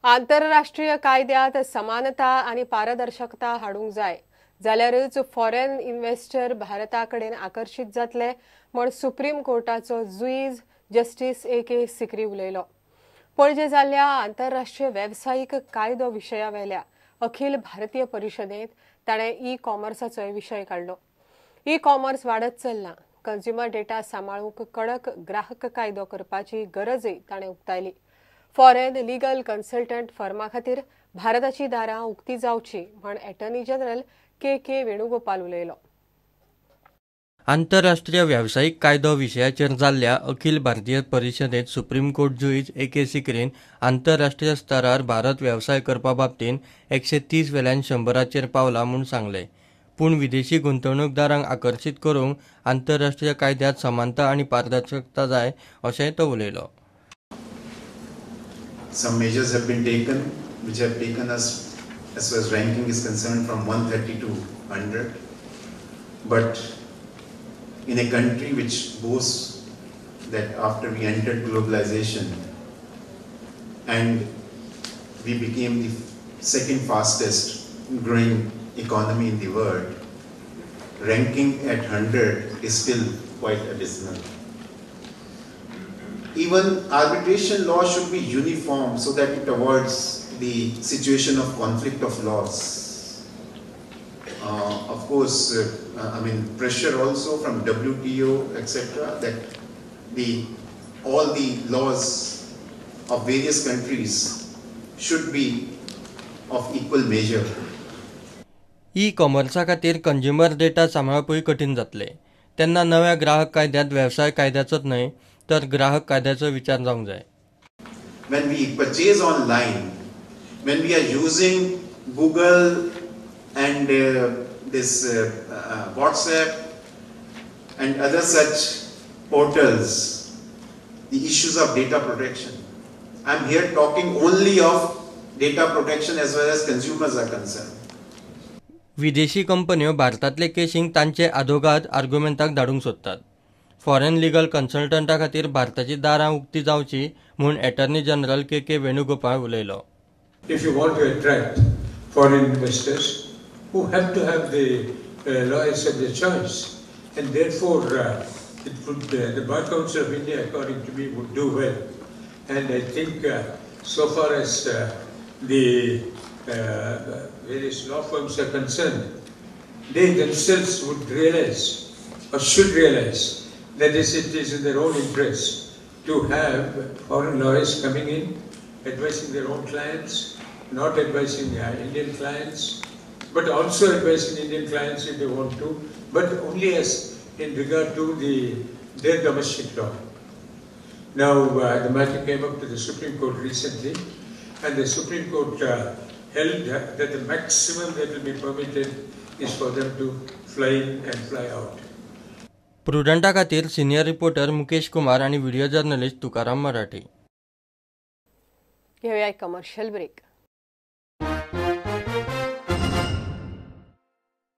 आंतरराष्ट्रीय कायद्यात समानता आणि पारदर्शकता हाडूंक जाय जाल्यारच फॉरेन इन्व्हेस्टर भारताकडेन आकर्षित जातले म्हण सुप्रीम कोर्टाचो जुईज जस्टिस ए.के. सिक्री उलयलो. पणजे जाल्ल्या आंतरराष्ट्रीय वेवसायीक कायदो विशयावेल्या अखिल भारतीय परिशदेंत ताणें ई कॉमर्साचोय विशय काडलो. ई कॉमर्स वाडत चल्लां. कंज्युमर डेटा सांबाळूंक कडक ग्राहक कायदो करपाची गरजय ताणें उक्तायली. फॉरेन लिगल कन्सल्टंट फर्मा खातीर भारताची दारां उक्ती जावची म्हण एटर्नी जनरल के वेणुगोपाल उलयलो. आंतरराष्ट्रीय व्यावसायिक कायदो विशयाचेर जाल्ल्या अखिल भारतीय परिशदेंत सुप्रीम कोर्ट जुईज ए.के. सिक्रीन आंतरराष्ट्रीय स्तरार भारत वेवसाय करपा बाबतींत 130 वेल्यान 100चेर पावला म्हूण सांगलें. पूण विदेशी गुंतवणूकदारांक आकर्शीत करूंक आंतरराष्ट्रीय कायद्यात समानता आनी पारदर्शकता जाय अशेंय तो उलयलो. Some measures have been taken which have taken us as far as ranking is concerned from 130 to 100. But in a country which boasts that after we entered globalization and we became the second fastest growing economy in the world, ranking at 100 is still quite abysmal. Even arbitration law should be uniform so that it avoids the situation of conflict of laws. Of course, pressure also from WTO, etc., that all the laws of various countries should be of equal measure. ई कॉमर्सा खातीर consumer data सांबाळपूय कठीण जातले. तेन्ना नव्या ग्राहक कायद्यांत वेवसाय कायद्याचोच न्हय तर ग्राहक कायद्याचो विचार जावंक जाय. When we purchase online, when we are using Google and WhatsApp and other such portals, the issues of data protection. I am here talking only of data protection as well as consumers are concerned. विदेशी कंपन्यो भारतांतले केशींक तांचे आदोगाद आर्ग्युमेंटाक धाडूंक सोदतात. Foreign legal कन्सल्टंटा खातीर भारताची दारां उक्ती जावची म्हूण एटर्नी जनरल के वेणुगोपाल उलयलो. If you want to attract foreign investors who have to have the lawyers of their choice, and therefore the Bar Council of India, according to me, would do well. And I think so far as the various law firms are concerned, they themselves would realize or should realize that it is in their own interest to have foreign lawyers coming in, advising their own clients, not advising Indian clients, but also advising Indian clients if they want to, but only as in regard to their domestic law. Now, the matter came up to the Supreme Court recently, and the Supreme Court held that the maximum that will be permitted is for them to fly in and fly out. प्रुडंटा खातीर senior reporter Mukesh Kumar आणि video journalist Tukaram Marathi. घेऊया एक commercial break.